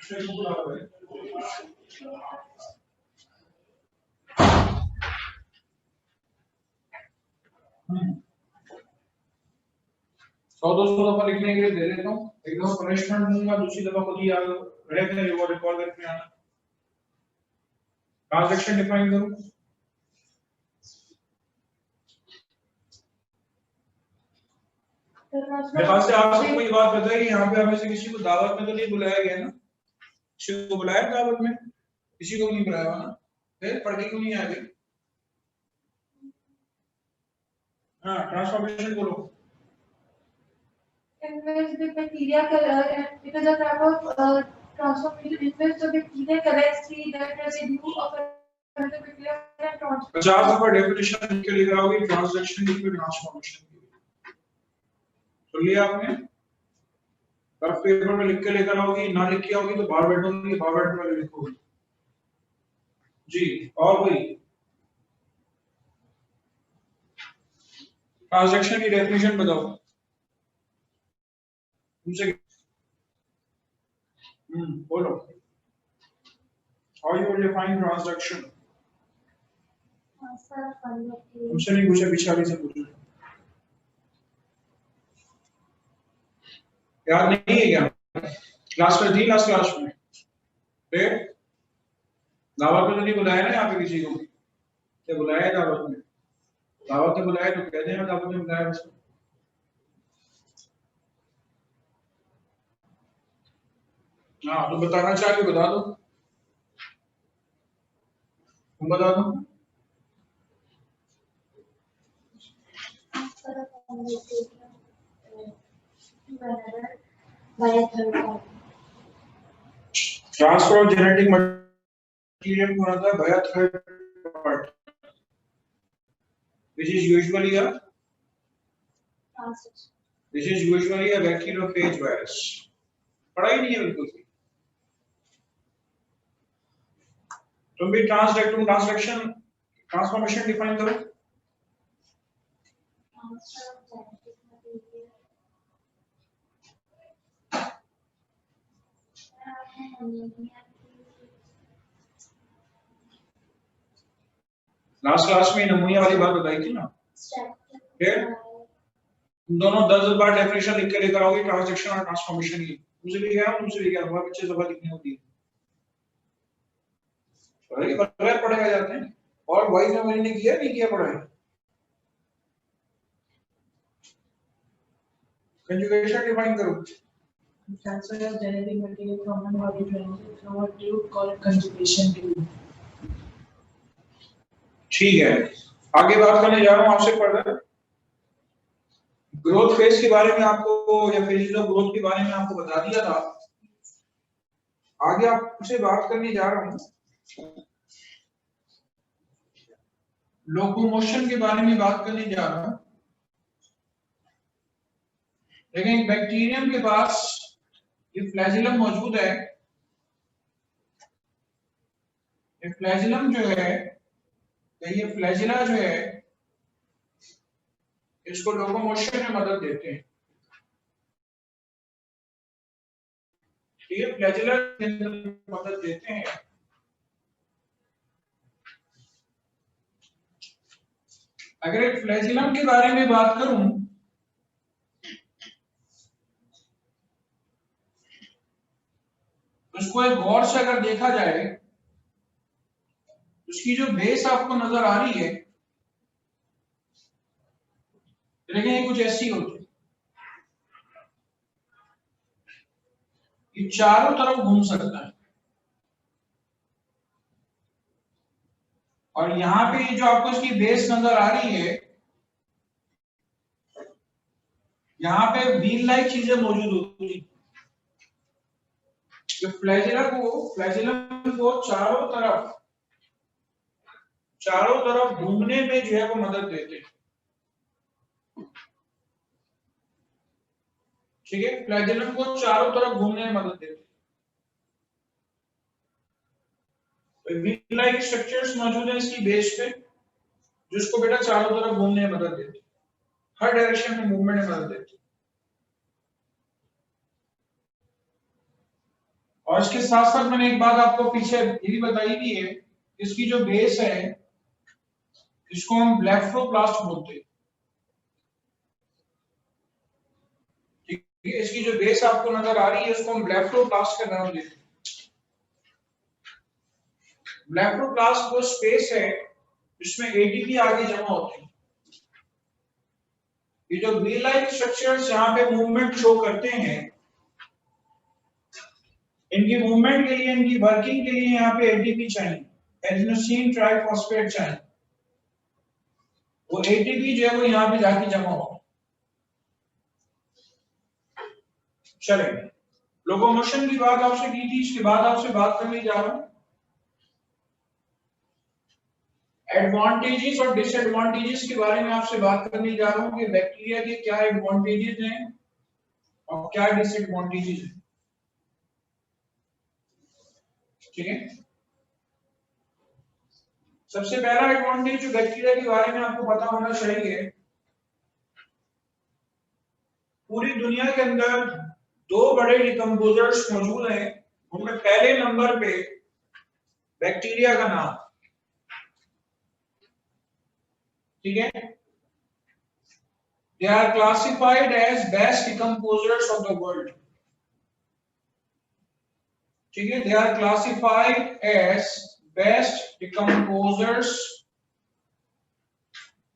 सौ 200 दफा लिखने के लिए दे देता हूँ, एक दफा पनिशमेंट दूंगा, दूसरी दफा खुद ही याद रहेगा, ये वो रिकॉल करके आना। ट्रांजैक्शन डिफाइन करूँ, मेरे ख्याल से आप सबको ये बात पता है कि यहाँ पे हमें से किसी को दावत में तो नहीं बुलाया गया ना, किसी को बुलाया दावत में, किसी को नहीं बुलाया ना, फिर पढ़ के क्यों नहीं आ गए? हाँ, ट्रांसफॉर्मेशन बोलो। In which the bacteria it is a type of transformation in which the bacteria collects the dead residue of another bacteria and transforms. 50 दफा डेफिनेशन लिख के लिख रहा होगी ट्रांसलेशन लिख के ट्रांसफॉर्मेशन की। सुन लिया आपने? कब पेपर में लिख के लेकर आओगी, ना लिख के आओगी तो बाहर बैठोगी, बाहर बैठने वाले लिखोगी जी। और कोई ट्रांजैक्शन की डेफिनेशन बताओ तुमसे। बोलो, how you will define transaction? तुमसे नहीं पूछा, बिचारी से पूछो। याद नहीं है क्या? क्लास में थी, लास्ट क्लास में फिर दावत में तो नहीं बुलाया ना यहाँ पे किसी को, क्या बुलाया दावत में? दावत में बुलाया तो कहते हैं दावत में बुलाया उसको। हाँ, तो बताना चाहिए, बता दो, तुम बता दो। ट्रांसफर ऑफ जेनेटिक मटेरियल को होता है by third party, which is usually a bacteriophage virus। पढ़ा ही नहीं है बिल्कुल भी। तुम भी ट्रांसलेक्शन ट्रांसफॉर्मेशन डिफाइन करो। लास्ट क्लास में नमूनिया वाली बात बताई थी ना, फिर दोनों 10 बार डेफिनेशन लिख के लेकर आओगे ट्रांजैक्शन और ट्रांसफॉर्मेशन की। तुमसे भी गया, तुमसे भी गया, बहुत अच्छे दफा लिखनी होती है, पढ़ाया जाते हैं। और वही में मैंने किया नहीं किया पढ़ाई। कंजुगेशन डिफाइन करो। Transfer of genetic material from one body to another through a tube called conjugation tube। ठीक है, आगे बात करने जा रहा हूँ आपसे फर्दर। ग्रोथ फेज के बारे में आपको, या फेज ऑफ ग्रोथ के बारे में आपको बता दिया था। आगे आपसे बात करने जा रहा हूँ लोकोमोशन के बारे में बात करने जा रहा हूँ। लेकिन बैक्टीरियम के पास ये फ्लैजिलम मौजूद है। ये फ्लैजिलम जो है, ये फ्लैजिला जो है, इसको लोकोमोशन में मदद देते हैं। ये फ्लैजिला मदद देते हैं। अगर एक फ्लैजिलम के बारे में बात करूं, उसको एक गौर से अगर देखा जाए, उसकी जो बेस आपको नजर आ रही है, लेकिन ये कुछ ऐसी होती है, ये चारों तरफ घूम सकता है। और यहां पे जो आपको इसकी बेस नजर आ रही है, यहां पे व्हील लाइक चीजें मौजूद होती है। जो फ्लैजिलम को चारों तरफ घूमने में जो है वो मदद देते हैं। ठीक है, फ्लैजिलम को चारों तरफ घूमने में मदद देते हैं। व्हील लाइक स्ट्रक्चर्स मौजूद है इसकी बेस पे, जिसको बेटा चारों तरफ घूमने में मदद देते हैं, हर डायरेक्शन में मूवमेंट में मदद देते हैं। और इसके साथ साथ मैंने एक बात आपको पीछे ये भी बताई भी है, इसकी जो बेस है इसको हम ब्लेफरोप्लास्ट बोलते हैं। ठीक है, इसकी जो बेस आपको नजर आ रही है इसको हम ब्लेफरोप्लास्ट का नाम देते हैं। ब्लेफरोप्लास्ट वो स्पेस है जिसमें एटीपी आगे जमा होते हैं। ये जो व्हील लाइक स्ट्रक्चर्स यहाँ पे मूवमेंट शो करते हैं, इनकी मूवमेंट के लिए, इनकी वर्किंग के लिए यहाँ पे एटीपी चाहिए, एडेनोसिन ट्राइफॉस्फेट चाहिए। वो एटीपी जो है वो यहाँ पे जाके जमा हो। चलेंगे, लोकोमोशन की बात आपसे की थी, इसके बाद आपसे बात करने जा रहा हूं एडवांटेजेस और डिसएडवांटेजेस के बारे में आपसे बात करने जा रहा हूं कि बैक्टीरिया के क्या एडवांटेजेस हैं और क्या डिसएडवांटेजेस हैं। ठीक है, सबसे पहला एडवांटेज जो बैक्टीरिया के बारे में आपको पता होना चाहिए, पूरी दुनिया के अंदर दो बड़े डिकम्पोजर्स मौजूद हैं। उनमें पहले नंबर पे बैक्टीरिया का नाम, ठीक है, they are classified as best decomposers of the world। ठीक है, they are classified as best decomposers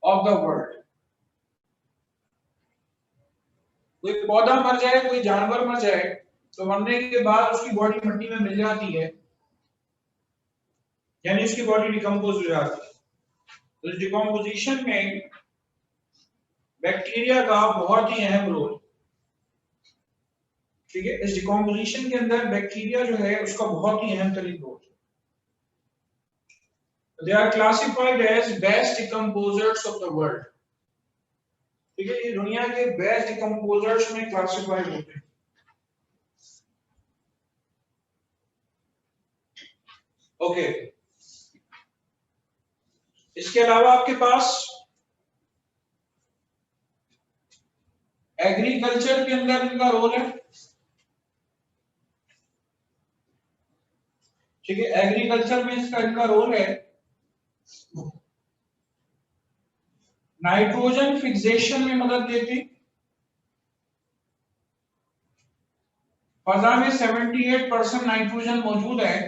of the world। कोई पौधा मर जाए, कोई जानवर मर जाए, तो मरने के बाद उसकी बॉडी मिट्टी में मिल जाती है, यानी उसकी बॉडी डिकम्पोज हो जाती है। तो इस डिकम्पोजिशन में बैक्टीरिया का बहुत ही अहम रोल। ठीक है, इस डिकम्पोजिशन के अंदर बैक्टीरिया जो है उसका बहुत ही अहम तरीन role. They are classified as best decomposers of the world। ठीक है, ये दुनिया के बेस्ट डिकम्पोजर्स में क्लासिफाइड होते हैं। ओके, इसके अलावा आपके पास एग्रीकल्चर के अंदर इनका रोल है। ठीक है, एग्रीकल्चर में इनका रोल है नाइट्रोजन फिक्सेशन में मदद देती। फजा में 78% नाइट्रोजन मौजूद है,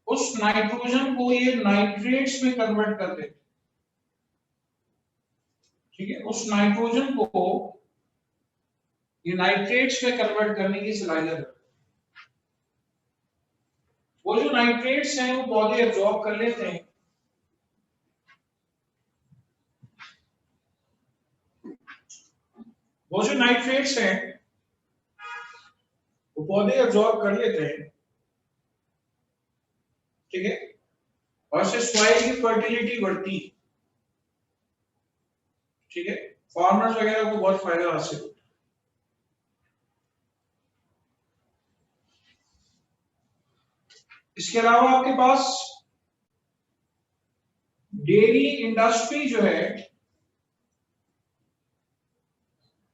उस नाइट्रोजन को ये नाइट्रेट्स में कन्वर्ट कर देते। ठीक है, उस नाइट्रोजन को ये नाइट्रेट्स में कन्वर्ट करने की सलाहियत है। वो जो नाइट्रेट्स हैं वो पौधे एब्जॉर्ब कर लेते हैं। वो जो नाइट्रेट्स हैं वो पौधे एब्जॉर्ब कर लेते हैं। ठीक है, और इससे सॉइल की फर्टिलिटी बढ़ती है। ठीक है, फार्मर्स वगैरह को बहुत फायदा हासिल होता है। इसके अलावा आपके पास डेयरी इंडस्ट्री जो है,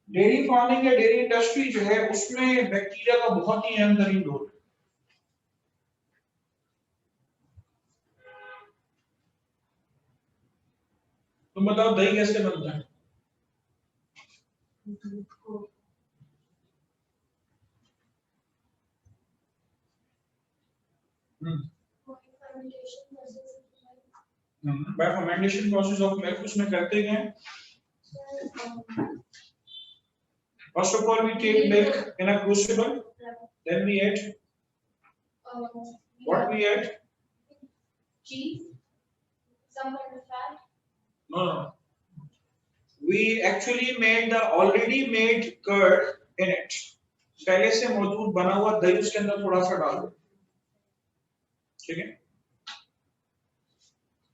डेयरी फार्मिंग या डेयरी इंडस्ट्री जो है उसमें बैक्टीरिया का बहुत ही अहम तरीन रोल है। तुम बताओ दही कैसे बनता है? Bye fermentation process of milk उसमें करते हैं। First of all, we take milk in a crucible, then we add what we add? Cheese, some kind of fat. No, no. We actually made the already made curd in it. पहले से मौजूद बना हुआ दही उसके अंदर थोड़ा सा डाल दो। ठीक है,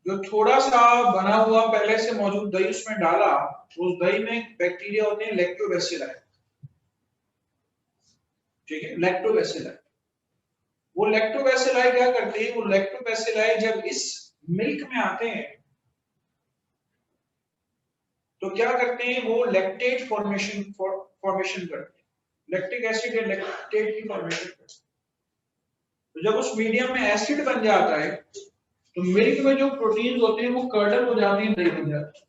जो थोड़ा सा बना हुआ पहले से मौजूद दही उसमें डाला, उस दही में बैक्टीरिया होते हैं लैक्टोबैसिलाई। ठीक है, लैक्टोबैसिलाई, वो लैक्टोबैसिलाई क्या करते हैं? वो लैक्टोबैसिलाई जब इस मिल्क में आते हैं तो क्या करते हैं? वो लैक्टेट फॉर्मेशन करते हैं। लैक्टिक एसिड या लैक्टेट की फॉर्मेशन करता है। तो जब उस मीडियम में एसिड बन जाता है तो मिल्क में जो प्रोटीन्स होते हैं वो कर्डल हो जाते हैं, दही बन जाते हैं।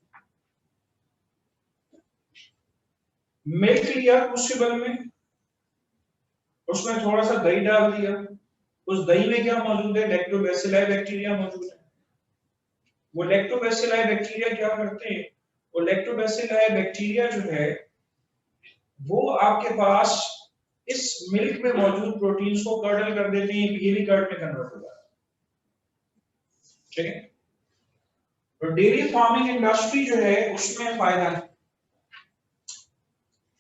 मिल्क लिया क्रूसिबल में, उसमें थोड़ा सा दही डाल दिया, उस दही में क्या मौजूद है? लैक्टोबैसिलाई बैक्टीरिया मौजूद है। वो लैक्टोबैसिलाई बैक्टीरिया क्या करते हैं? वो लैक्टोबैसिलाई बैक्टीरिया जो है वो आपके पास इस मिल्क में मौजूद प्रोटीन्स को कर्डल कर देते हैं, ये भी कर्ड में कन्वर्ट हो जाता है। ठीक है, तो डेयरी फार्मिंग इंडस्ट्री जो है उसमें फायदा है।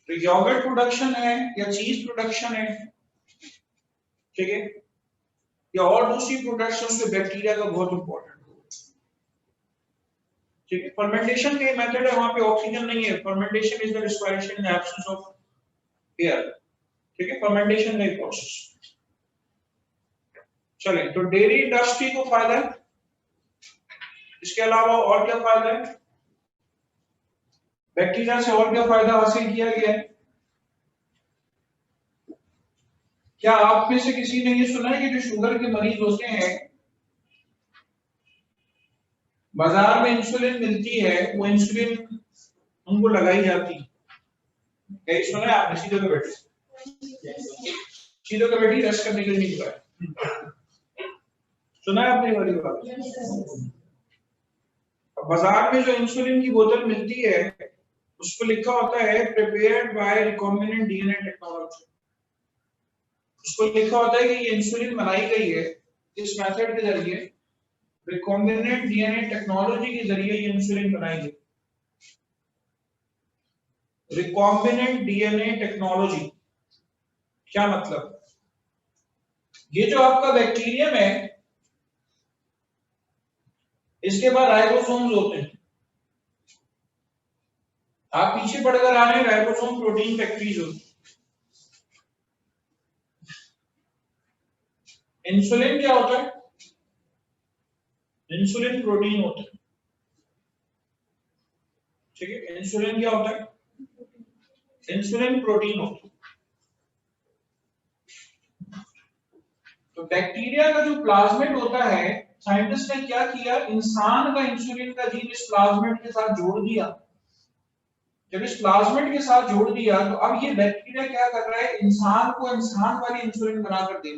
तो योगर्ट प्रोडक्शन है या चीज प्रोडक्शन है, ठीक है, या और दूसरी प्रोडक्शन में बैक्टीरिया का बहुत इंपॉर्टेंट रोल है। ठीक है, फर्मेंटेशन का मेथड है, वहां पे ऑक्सीजन नहीं है। Fermentation is the respiration in absence of air. ठीक है, फर्मेंटेशन का प्रोसेस। चलें, तो डेयरी इंडस्ट्री को फायदा है। इसके अलावा और क्या फायदा है? बैक्टीरिया से और क्या फायदा हासिल किया गया है? क्या आप में से किसी ने ये सुना है कि जो शुगर के मरीज होते हैं बाजार में इंसुलिन मिलती है, वो इंसुलिन उनको लगाई जाती है? क्या सुना है आपने? सीधे को बैठे, सीधे को बैठी, रेस्ट करने के लिए नहीं बुलाया। सुना है आपने वाली बात? बाजार में जो इंसुलिन की बोतल मिलती है उस पर लिखा होता है prepared by recombinant DNA technology. उस पर लिखा होता है कि ये इंसुलिन बनाई गई है इस मेथड के जरिए, रिकॉम्बिनेंट डीएनए टेक्नोलॉजी के जरिए ये इंसुलिन बनाई गई। रिकॉम्बिनेंट डीएनए टेक्नोलॉजी क्या मतलब? ये जो आपका बैक्टीरियम है इसके बाद राइबोसोम्स होते हैं। आप पीछे पढ़कर आ रहे हैं, राइबोसोम प्रोटीन फैक्ट्रीज होती है। इंसुलिन क्या होता है? इंसुलिन प्रोटीन होता है। ठीक है, इंसुलिन क्या होता है? इंसुलिन प्रोटीन होता है। तो बैक्टीरिया का जो प्लाज्मिड होता है, साइंटिस्ट ने क्या किया, इंसान का इंसुलिन का जीन इस प्लाज्मिड के साथ जोड़ दिया। जब इस प्लाज्मिड के साथ जोड़ दिया तो अब ये बैक्टीरिया क्या कर रहा है, इंसान को इंसान वाली इंसुलिन बनाकर दे,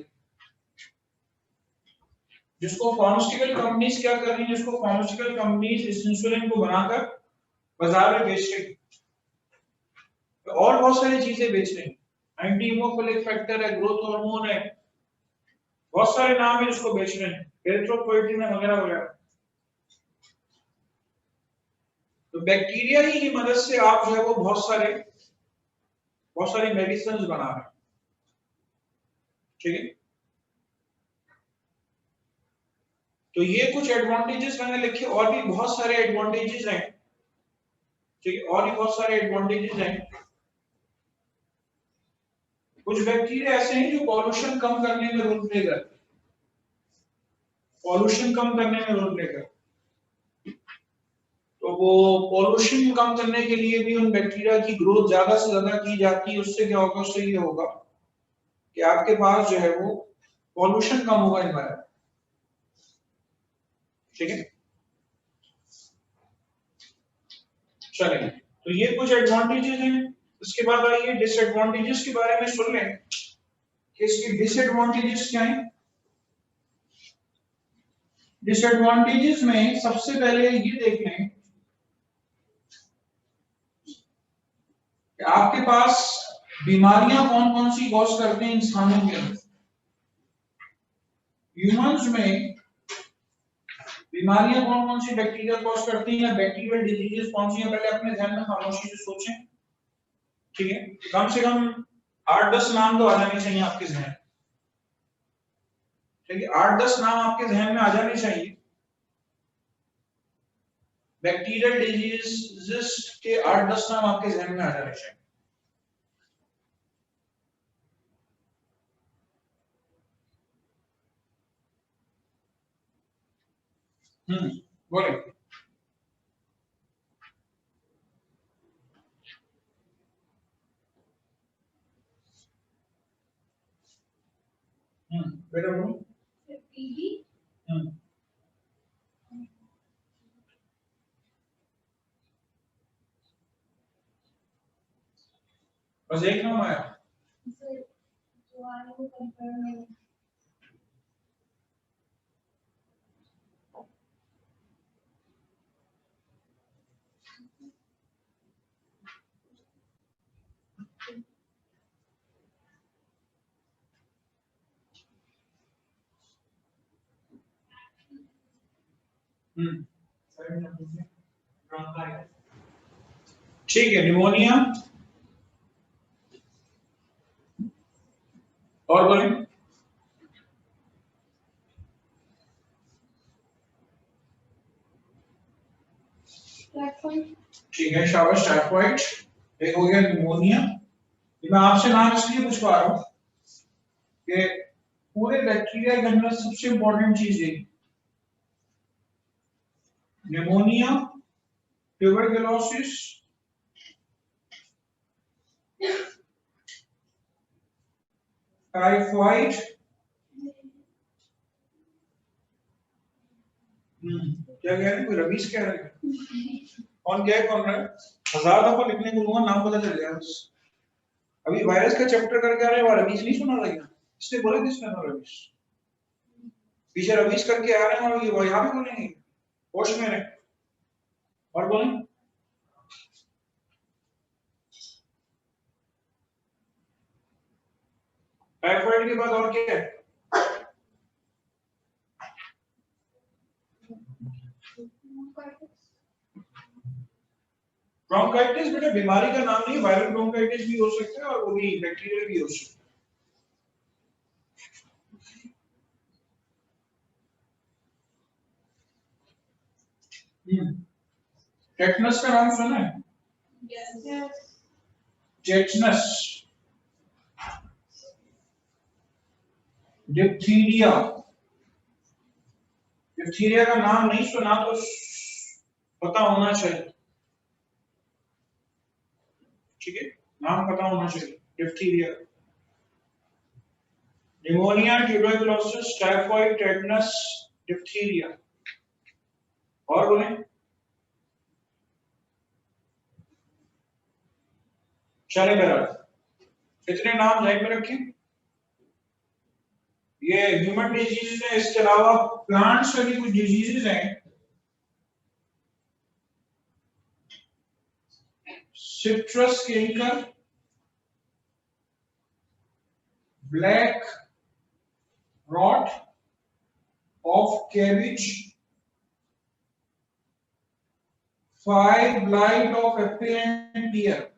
जिसको फार्मास्यूटिकल कंपनीज क्या कर रही है, जिसको फार्मास्यूटिकल कंपनीज इस इंसुलिन को बनाकर बाजार में बेच रही है। और बहुत सारी चीजें बेच रही है, एंटी हीमोफिलिक फैक्टर है, ग्रोथ हार्मोन है, बहुत सारे नाम है जिसको बेच रहे हैं, एरिथ्रोपोएटिन वगैरह वगैरह। तो बैक्टीरिया ही की मदद से आप जो है वो बहुत सारे मेडिसिन बना रहे हैं। ठीक है, तो ये कुछ एडवांटेजेस मैंने लिखे, और भी बहुत सारे एडवांटेजेस हैं। ठीक है, और भी बहुत सारे एडवांटेजेस हैं। कुछ बैक्टीरिया ऐसे हैं जो पॉल्यूशन कम करने में रोल प्ले करते हैं, पॉल्यूशन कम करने में रोल प्ले करते हैं। तो वो पॉल्यूशन कम करने के लिए भी उन बैक्टीरिया की ग्रोथ ज्यादा से ज्यादा की जाती है। उससे क्या होगा? उससे ये होगा कि आपके पास जो है वो पॉल्यूशन कम होगा एनवायरमेंट। ठीक है, चलेंगे, तो ये कुछ एडवांटेजेस हैं। उसके बाद आइए डिसएडवांटेजेस के बारे में सुन लें कि इसके डिसएडवांटेजेस क्या हैं। डिसएडवांटेजेस में सबसे पहले ये देख लें कि आपके पास बीमारियां कौन कौन सी कॉज करते हैं इंसानों के अंदर। ह्यूमंस में बीमारियां कौन कौन सी बैक्टीरिया कॉज करती हैं, या बैक्टीरियल डिजीजेस कौन सी हैं, पहले अपने ध्यान में खामोशी से सोचें। ठीक है, कम से कम 8-10 नाम तो आ जाने चाहिए आपके जहन। ठीक है, 8-10 नाम आपके जहन में आ जाने चाहिए। बैक्टीरियल डिजीजेस के 8-10 नाम आपके जहन में आ जाने चाहिए। बोले। बेटा बोलो। टीबी बस एक नाम आया। से जो आने को कंफर्म नहीं। ठीक है, निमोनिया और बोलें। टाइफाइड ठीक है, शाबाश। टाइफाइड एक हो गया, निमोनिया। मैं आपसे नाम इसलिए पूछ पा रहा हूं कि पूरे बैक्टीरिया के अंदर सबसे इंपॉर्टेंट चीज है निमोनिया, ट्यूबरकुलोसिस, टाइफाइड, क्या कह रहे हैं, कोई रवीश कह रहे हैं? कौन क्या है, कौन रहा है? 1000 दफा लिखने को लूंगा, नाम पता चल जाएगा। अभी वायरस का चैप्टर करके आ रहे हैं, रवीश नहीं सुना था क्या? इसने बोला किसने था रवीश? पीछे रवीश करके आ रहे हैं और ये यहाँ भी बोलेंगे होश में रहे। और बोलें। टाइफाइड के बाद और क्या है? ब्रोंकाइटिस बेटा बीमारी का नाम नहीं, वायरल ब्रोंकाइटिस भी हो सकता है और वो भी बैक्टीरियल भी हो सकता है। टेटनस का नाम सुना है? Yes tetanus, diphtheria. डिप्थीरिया का नाम नहीं सुना तो पता होना चाहिए, ठीक है, नाम पता होना चाहिए। Diphtheria, pneumonia, tuberculosis, typhoid, tetanus, diphtheria. और बोले। चले बराबर, इतने नाम ध्यान में रखें। ये ह्यूमन डिजीज है, इसके अलावा प्लांट्स में भी कुछ डिजीजेस हैं। Citrus canker, black rot of cabbage, fire blight of apple and pear.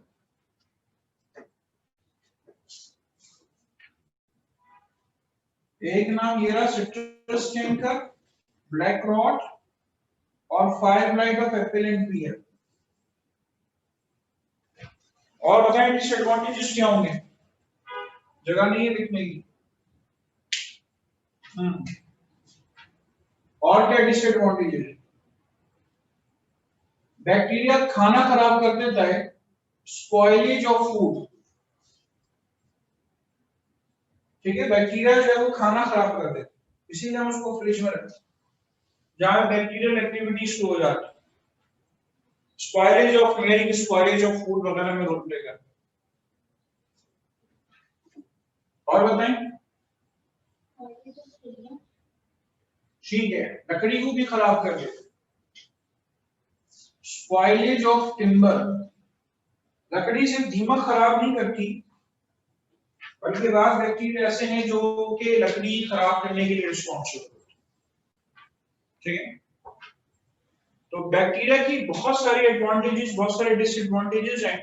एक नाम ये रहा, सिट्रस कैंकर, ब्लैक रॉट और fire blight of apple and pear. और बताएं डिसएडवांटेजेस क्या होंगे? जगह नहीं है लिखने की। और क्या डिसएडवांटेज है? बैक्टीरिया खाना खराब कर देता है, स्पॉइलेज ऑफ फूड। ठीक है, बैक्टीरिया जो है वो खाना खराब कर देता है, इसीलिए हम उसको फ्रिज में रखते हैं जहां बैक्टीरियल एक्टिविटी शुरू हो जाती है। Spoilage of milk, spoilage of food वगैरह में रोक लेगा। और बताएं। ठीक है, लकड़ी को भी खराब कर देता है। स्पॉइलेज ऑफ टिम्बर, लकड़ी सिर्फ दीमक खराब नहीं करती बल्कि बाद बैक्टीरिया ऐसे हैं जो कि लकड़ी खराब करने के लिए रिस्पॉन्सिबल होते हैं। ठीक है, तो बैक्टीरिया की बहुत सारी एडवांटेजेस, बहुत सारे डिसएडवांटेजेस हैं।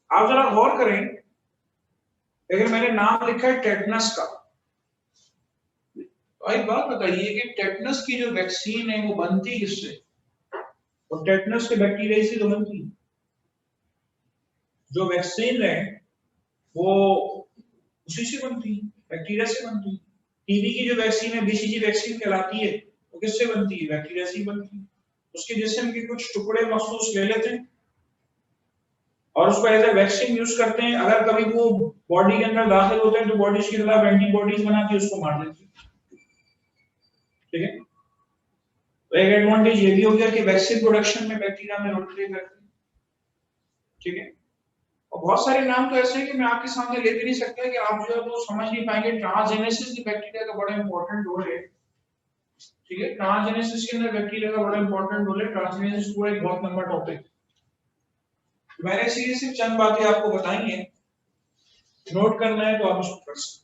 आप जरा गौर करें, अगर मैंने नाम लिखा है टेटनस का, तो एक बात बताइए कि टेटनस की जो वैक्सीन है वो बनती किससे? और टेटनस के बैक्टीरिया से तो बनती है। जो वैक्सीन है वो उसी से बनती है, बैक्टीरिया से बनती है। टीबी की जो वैक्सीन है बीसीजी वैक्सीन कहलाती है, वो किससे बनती है? बैक्टीरिया से ही बनती है। उसके जिस्म के कुछ टुकड़े मखसूस ले लेते हैं और उसको एज ए वैक्सीन यूज करते हैं। अगर कभी वो बॉडी के अंदर दाखिल होते हैं तो बॉडी उसके खिलाफ एंटीबॉडीज बनाती है, उसको मार देती है। ठीक है, तो एक एडवांटेज ये भी हो गया कि वैक्सीन प्रोडक्शन में बैक्टीरिया में रोल प्ले करते हैं। ठीक है, और बहुत सारे नाम तो ऐसे हैं कि मैं आपके सामने ले भी नहीं सकता कि आप जो है वो समझ नहीं पाएंगे। ट्रांसजेनेसिस की बैक्टीरिया का बड़ा इंपॉर्टेंट रोल है। ठीक है, ट्रांसजेनेसिस के अंदर बैक्टीरिया का बड़ा इंपॉर्टेंट रोल है। ट्रांसजेनेसिस पूरा एक बहुत लंबा टॉपिक है। मैंने सीधे सिर्फ चंद बातें आपको बताई हैं, नोट करना है तो आप उसको कर सकते।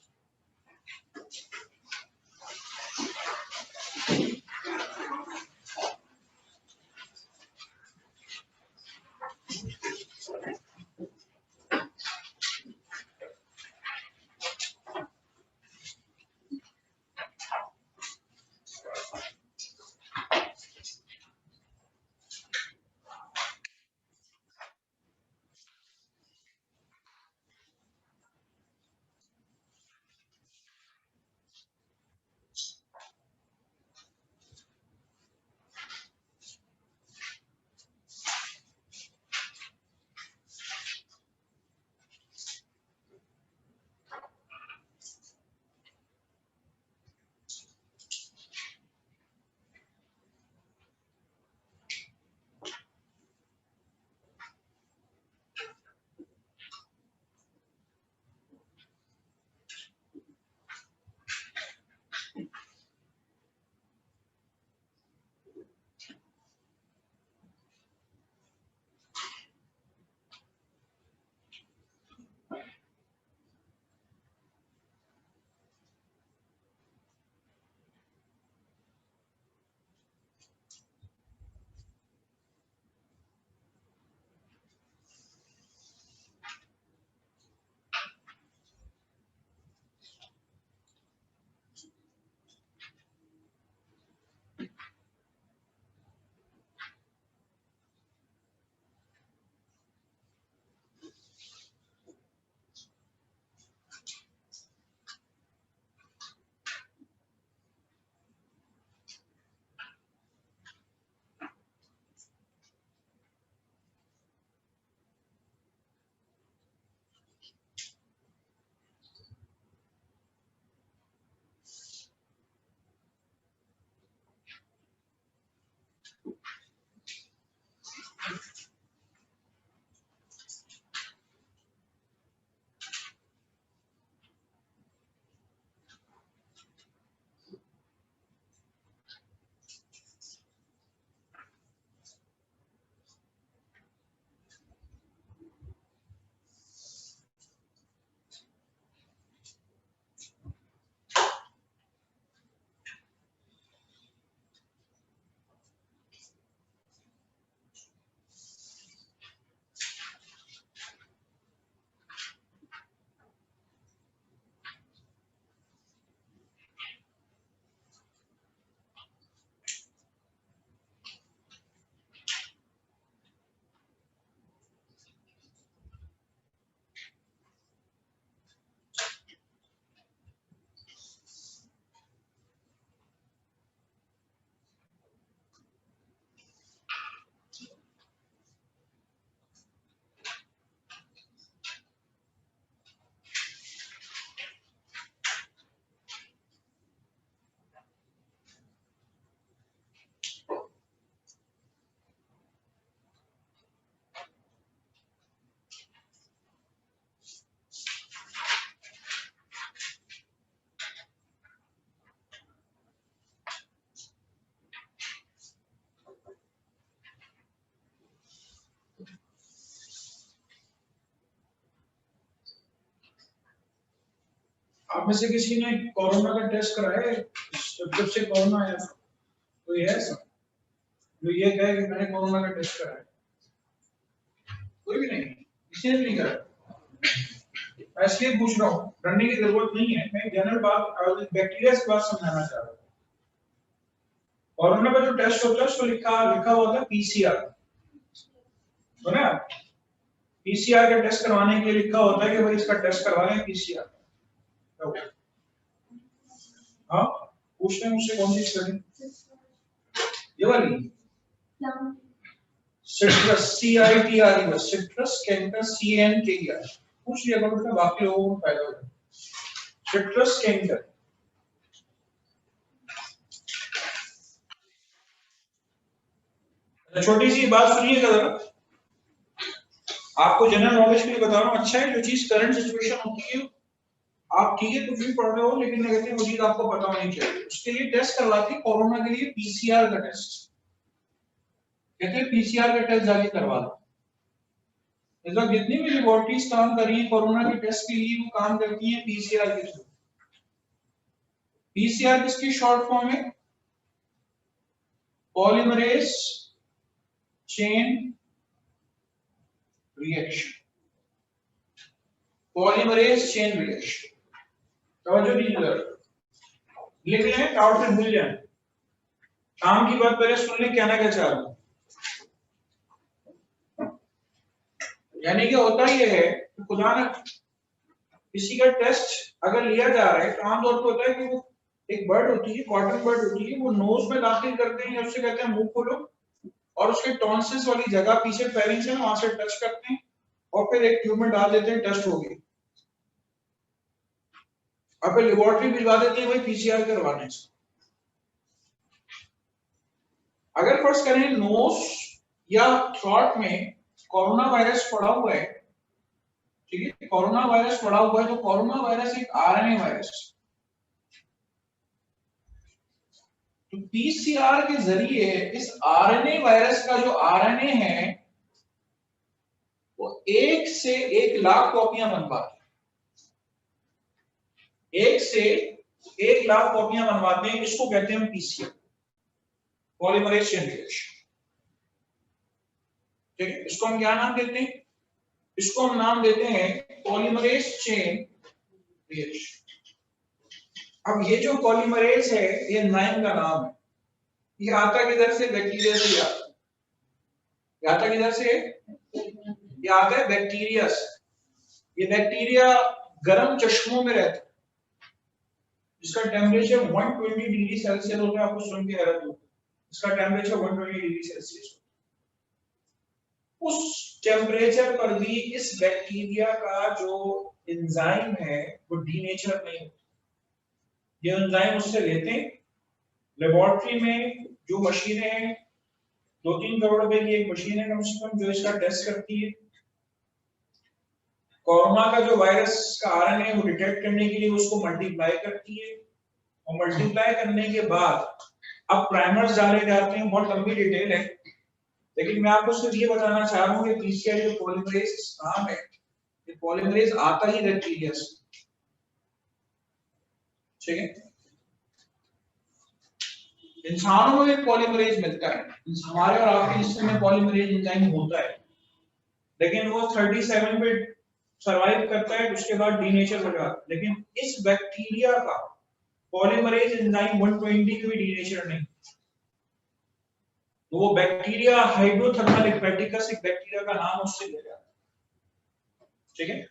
आप में से किसी ने कोरोना का टेस्ट कराया है? जब से कोरोना आया तो ये है सब जो ये कहे कि मैंने कोरोना का टेस्ट कराया? कोई भी नहीं, किसी ने भी नहीं करा। इसलिए पूछ रहा हूँ, डरने की जरूरत नहीं है। मैं जनरल बात बैक्टीरिया की बात समझाना चाह रहा हूँ। कोरोना का जो टेस्ट होता है उसको लिखा हुआ होता है पीसीआर, तो ना पीसीआर का टेस्ट करवाने के लिए लिखा होता है कि भाई इसका टेस्ट करवा लें पीसीआर। हाँ, पूछते हैं मुझसे कौन सी स्टडी? ये वाली citrus CITRUS citrus canker CNKER पूछ लिया करो तो बाकी लोगों को फायदा होगा। सिट्रस कैंकर छोटी सी बात सुनिएगा जरा, आपको जनरल नॉलेज के लिए बता रहा हूँ। अच्छा है जो चीज करंट सिचुएशन होती है आप ठीक है कुछ भी पढ़ रहे हो लेकिन मैं कहती हूँ वो चीज आपको पता होनी चाहिए। उसके लिए टेस्ट करवाती है कोरोना के लिए PCR का टेस्ट, कहते हैं PCR का टेस्ट जाके करवा लो। इस वक्त जितनी भी लेबोरेटरीज काम कर रही है कोरोना के टेस्ट के लिए वो काम करती है PCR के थ्रू। PCR किसकी शॉर्ट फॉर्म है? Polymerase chain reaction, polymerase chain reaction. समझो दीजिए, लिख लें टाउट से भूल जाए। काम की बात पहले सुन लें, कहना क्या चाह रहा हूं। यानी कि होता ये है कि खुदा न किसी का टेस्ट अगर लिया जा रहा है तो आमतौर पर होता है कि वो एक बर्ड होती है, कॉटन बर्ड होती है, वो नोज में दाखिल करते हैं या उससे कहते हैं मुंह खोलो और उसके टॉन्सिल्स वाली जगह पीछे फेरिंग्स है वहां से टच करते हैं और फिर एक ट्यूब में डाल देते हैं, टेस्ट हो गई। अब फिर लेबोरेटरी भिजवा देती है वही PCR करवाने से। अगर फर्स्ट करें नोज या थ्रोट में कोरोना वायरस पड़ा हुआ है, ठीक है, कोरोना वायरस पड़ा हुआ है तो कोरोना वायरस एक RNA वायरस, तो PCR के जरिए इस RNA वायरस का जो RNA है वो 1 से 1 लाख कॉपियां बनवाते हैं, 1 से 1 लाख कॉपियां बनवाते हैं। इसको कहते हैं PCR, पॉलीमरेज चेन रिएक्शन। ठीक है, इसको हम क्या नाम देते हैं? इसको हम नाम देते हैं पॉलीमरेज चेन रिएक्शन। अब ये जो पॉलीमरेज है ये एंजाइम का नाम है। ये आता किधर से? बैक्टीरिया से आता है। ये आता किधर से? ये आता है बैक्टीरिया से। ये बैक्टीरिया गर्म चश्मों में रहता है जिसका टेम्परेचर 120 डिग्री सेल्सियस होता है। आपको सुन के हैरत होगी, इसका टेम्परेचर 120 डिग्री सेल्सियस। उस टेम्परेचर पर भी इस बैक्टीरिया का जो एंजाइम है वो डीनेचर नहीं होता। ये एंजाइम उससे लेते हैं, लेबोरेटरी में जो मशीनें हैं, 2-3 करोड़ रुपए की एक मशीन है कम से कम जो इसका टेस्ट करती है। कोरोना का जो वायरस का RNA वो डिटेक्ट करने के लिए उसको मल्टीप्लाई करती है और मल्टीप्लाई करने के बाद अब प्राइमर्स डाले जाते हैं। बहुत लंबी डिटेल है लेकिन मैं आपको सिर्फ ये बताना चाह रहा हूँ कि PCR जो पॉलीमरेज नाम है, ये पॉलीमरेज आता ही बैक्टीरिया से। ठीक है, इंसानों में पॉलीमरेज मिलता है, हमारे और आपके जिस्म में पॉलीमरेज एंजाइम होता है लेकिन वो 37 पे सरवाइव करता है, उसके बाद डीनेचर हो जाता है। लेकिन इस बैक्टीरिया का पॉलीमरेज एंजाइम 120 के भी डीनेचर नहीं, तो वो बैक्टीरिया हाइड्रोथर्मल हेपेटिकस एक बैक्टीरिया का नाम उससे ले जाता है। ठीक है,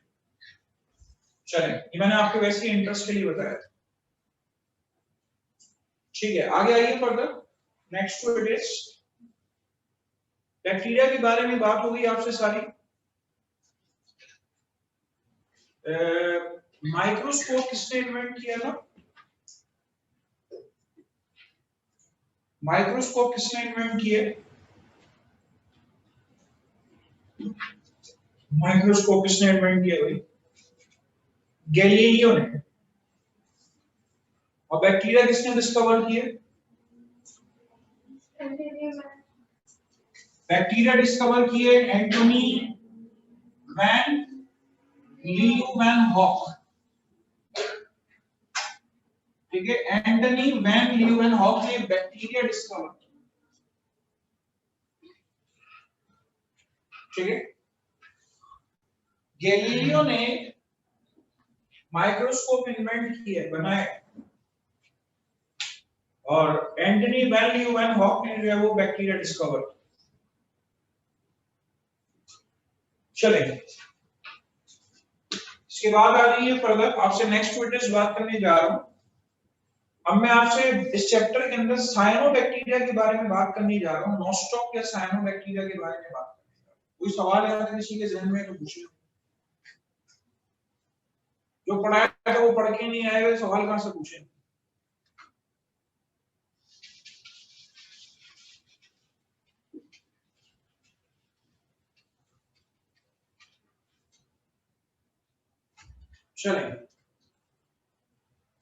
चलें, ये मैंने आपके वैसे इंटरेस्ट के लिए बताया था। ठीक है, आगे आइए further. Next to it is bacteria के बारे में बात होगी आपसे सारी। माइक्रोस्कोप किसने इन्वेंट किया था? माइक्रोस्कोप किसने इन्वेंट किया? माइक्रोस्कोप किसने इन्वेंट किया भाई? गैलीलियो ने। और बैक्टीरिया किसने डिस्कवर किए? बैक्टीरिया डिस्कवर किए एंटोनी वैन लीeuwenhoek। ठीक है, एंटोनी वैन लीeuwenhoek ने बैक्टीरिया डिस्कवर किया। ठीक है, गैलीलियो ने माइक्रोस्कोप इन्वेंट किए, बनाए, और एंटोनी वैन लीeuwenhoek ने जो है वो बैक्टीरिया डिस्कवर किया। चलें, इसके बाद आ रही है फर्दर, आपसे नेक्स्ट विटनेस बात करने जा रहा हूं। अब मैं आपसे इस चैप्टर के अंदर साइनोबैक्टीरिया के बारे में बात करने जा रहा हूँ, नॉस्टॉक या साइनोबैक्टीरिया के बारे में बात करने जा रहा हूँ। कोई सवाल है किसी के जहन में तो पूछिए। जो पढ़ाया था वो पढ़ के नहीं आएगा, सवाल कहां से पूछे? चलें,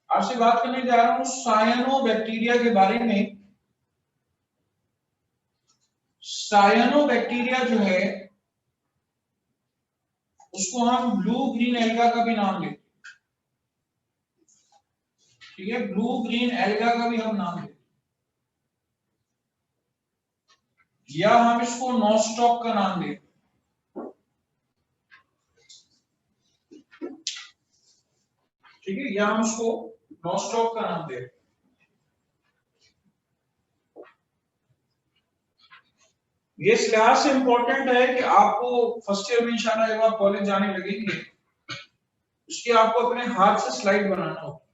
आपसे बात करने जा रहा हूं साइनोबैक्टीरिया के बारे में। साइनोबैक्टीरिया जो है उसको हम ब्लू ग्रीन एल्गा का भी नाम देते हैं, ठीक है, ब्लू ग्रीन एल्गा का भी हम नाम देते हैं, या हम इसको नॉस्टॉक का नाम देते हैं, ठीक है, या हम इसको नॉस्टॉक का नाम देते हैं। ये इस लिहाज से इंपॉर्टेंट है कि आपको फर्स्ट ईयर में इंशाल्लाह जब आप कॉलेज जाने लगेंगे उसके आपको अपने हाथ से स्लाइड बनाना होगा।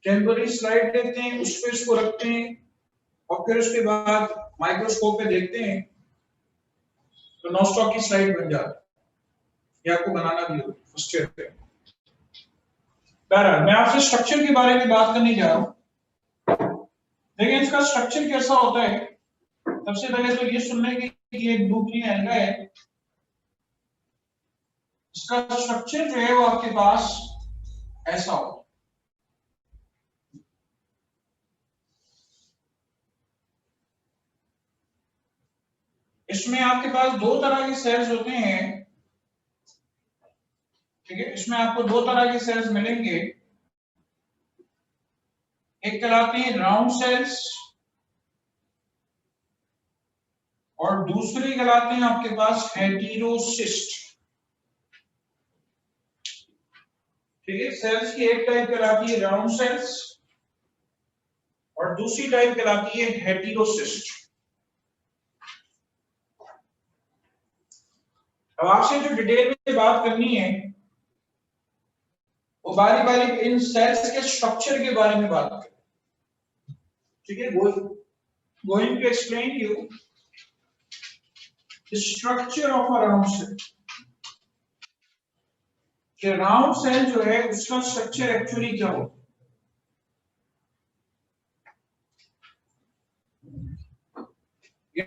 टेम्पररी स्लाइड लेते हैं, उस पर इसको रखते हैं और फिर उसके बाद माइक्रोस्कोप पे देखते हैं तो नॉस्टॉक की स्लाइड बन जाती है। ये आपको बनाना भी होगा फर्स्ट ईयर पे। बहरहाल मैं आपसे स्ट्रक्चर के बारे में बात करने जा रहा हूं। देखिए इसका स्ट्रक्चर कैसा होता है। सबसे पहले तो ये सुनने की ये ब्लू ग्रीन एल्गा है, इसका स्ट्रक्चर जो है वो आपके पास ऐसा होगा। इसमें आपके पास दो तरह के सेल्स होते हैं, ठीक है, इसमें आपको दो तरह के सेल्स मिलेंगे। एक कहलाते हैं राउंड सेल्स और दूसरे कहलाते हैं आपके पास हेटेरोसिस्ट, ठीक है। सेल्स की एक टाइप कहलाती है राउंड सेल्स और दूसरी टाइप कहलाती है हेटेरोसिस्ट। अब आपसे जो डिटेल में बात करनी है वो बारी बारी इन सेल्स के स्ट्रक्चर के बारे में बात करें, ठीक है। Going to explain you the structure of a round cell. कि राउंड सेल जो है उसका स्ट्रक्चर एक्चुअली क्या होता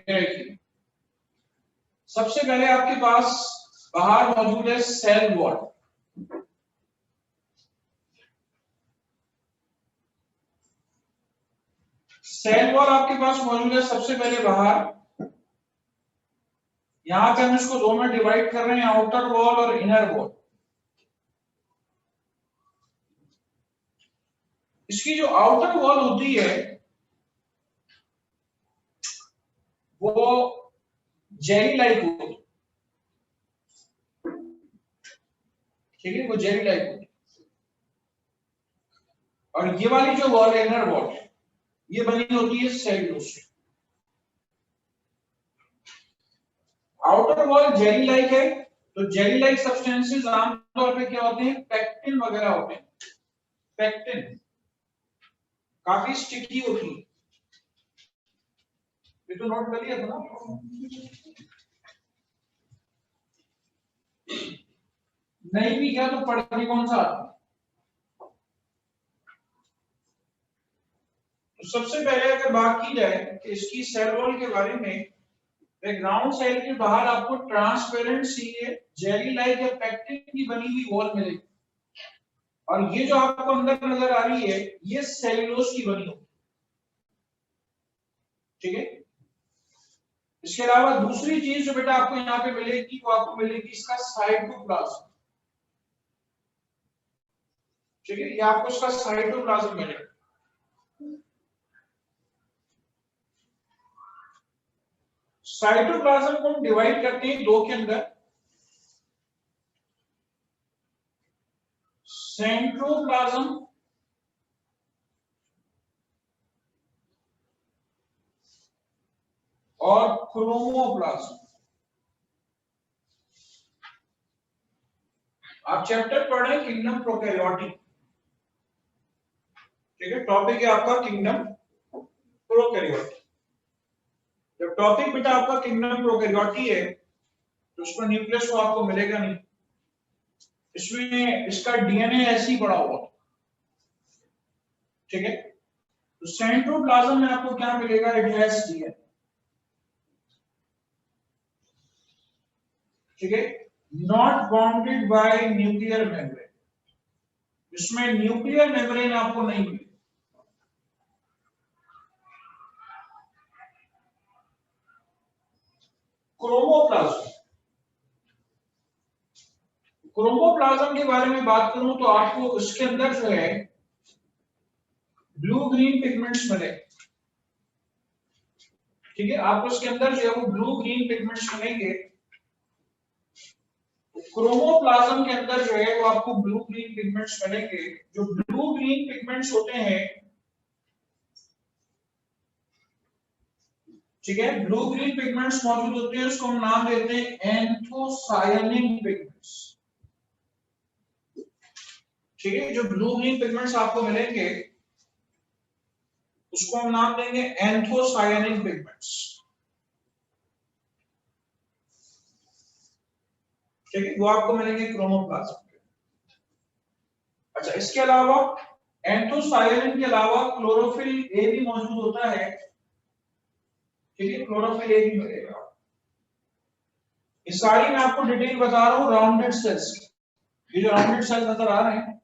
है। सबसे पहले आपके पास बाहर मौजूद है सेल वॉल। सेल वॉल आपके पास मौजूद है सबसे पहले बाहर। यहां पे हम इसको दो में डिवाइड कर रहे हैं, आउटर वॉल और इनर वॉल। इसकी जो आउटर वॉल होती है वो जेली लाइक होती है, ठीक है, वो जेली लाइक होती है। और ये वाली जो वॉल है इनर वॉल ये बनी होती है सेल्यूलोज से। आउटर वॉल जेली लाइक है तो जेली लाइक सब्सटेंसेस आमतौर पे क्या होते हैं, पेक्टिन वगैरह होते हैं। पेक्टिन काफी स्टिकी होती है, ये तो नोट कर लिया था ना। नहीं भी क्या तो पढ़ने कौन सा आता है। तो सबसे पहले अगर बात की जाए कि इसकी सेल वॉल के बारे में, एक राउंड सेल के बाहर आपको ट्रांसपेरेंट सी जेली लाइक या पेक्टिन की बनी हुई वॉल मिलेगी और ये जो आपको अंदर नजर आ रही है ये सेल्यूलोज की बनी होगी, ठीक है। इसके अलावा दूसरी चीज जो बेटा आपको यहाँ पे मिलेगी वो आपको मिलेगी इसका साइटोप्लाज्म, ठीक है, ये आपको इसका साइटोप्लाज्म मिलेगा। साइटोप्लाज्म को हम डिवाइड करते हैं दो के अंदर, सेंट्रोप्लाज्म और क्रोमोप्लाज्म। आप चैप्टर पढ़ रहे हैं किंगडम प्रोकैरियोटिक, ठीक है, टॉपिक है आपका किंगडम प्रोकैरियोट। जब टॉपिक बेटा आपका किंगडम प्रोकैरियोटी है तो उसका न्यूक्लियस तो आपको मिलेगा नहीं, इसमें इसका डीएनए ऐसे ही पड़ा हुआ, ठीक है। तो सेंट्रोप्लाज्म में आपको क्या मिलेगा, इट हैज डीएनए, ठीक है, not bounded by nuclear membrane, इसमें न्यूक्लियर मेम्ब्रेन आपको नहीं मिलेगा। क्रोमोप्लाज्म, क्रोमोप्लाज्म के बारे में बात करूं तो आपको इसके अंदर जो है ब्लू ग्रीन पिगमेंट्स मिले, ठीक है, आपको इसके अंदर जो है वो ब्लू ग्रीन पिगमेंट्स मिलेंगे। क्रोमोप्लाज्म के अंदर जो है वो आपको ब्लू ग्रीन पिगमेंट्स मिलेंगे। जो ब्लू ग्रीन पिगमेंट्स होते हैं, ठीक है, ब्लू ग्रीन पिगमेंट्स मौजूद होते हैं, उसको हम नाम देते हैं एंथोसायनिन पिगमेंट्स, ठीक है। जो ब्लू ग्रीन पिगमेंट्स आपको मिलेंगे उसको हम नाम देंगे एंथोसायनिन पिगमेंट्स, ठीक है, वो आपको मिलेंगे क्रोमोप्लाज्म के। अच्छा, इसके अलावा एंथोसायनिन के अलावा क्लोरोफिल ए भी मौजूद होता है, ठीक है, क्लोरोफिल ए भी मिलेगा। इस सारी मैं आपको डिटेल बता रहा हूं राउंडेड सेल्स की, ये जो राउंडेड सेल नजर आ रहे हैं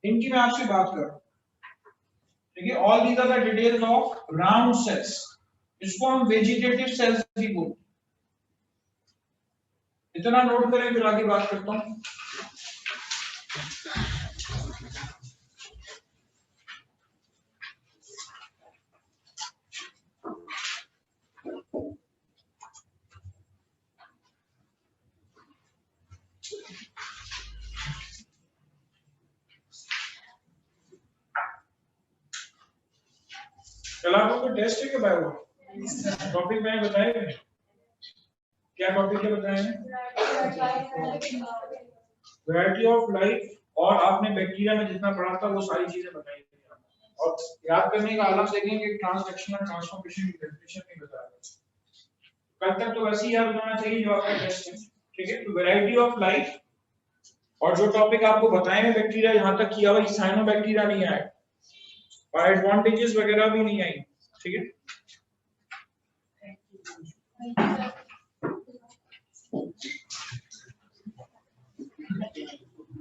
इनकी मैं आपसे बात कर रहा हूं, ठीक है। All these are the details of round cells, इसको हम वेजिटेटिव सेल्स भी बोलते हैं। इतना नोट करें, फिर आगे बात करता हूं। कल आपको कोई टेस्ट है क्या बायो टॉपिक मैंने बताया है? क्या टॉपिक है बताया है? वैरायटी ऑफ लाइफ, और आपने बैक्टीरिया में जितना पढ़ा था वो सारी चीजें बताई थी। और याद करने का अलग सेकेंड कि ट्रांसलेक्शनल ट्रांसफॉर्मेशन की डेफिनेशन नहीं बताया। कल तक तो वैसे ही याद होना चाहिए जो आपका टेस्ट है, ठीक है। तो वैरायटी ऑफ लाइफ, और जो टॉपिक आपको बताए हैं बैक्टीरिया यहाँ तक किया हुआ, साइनोबैक्टीरिया नहीं आए और एडवांटेजेस वगैरह भी नहीं आई, ठीक है। Thank you.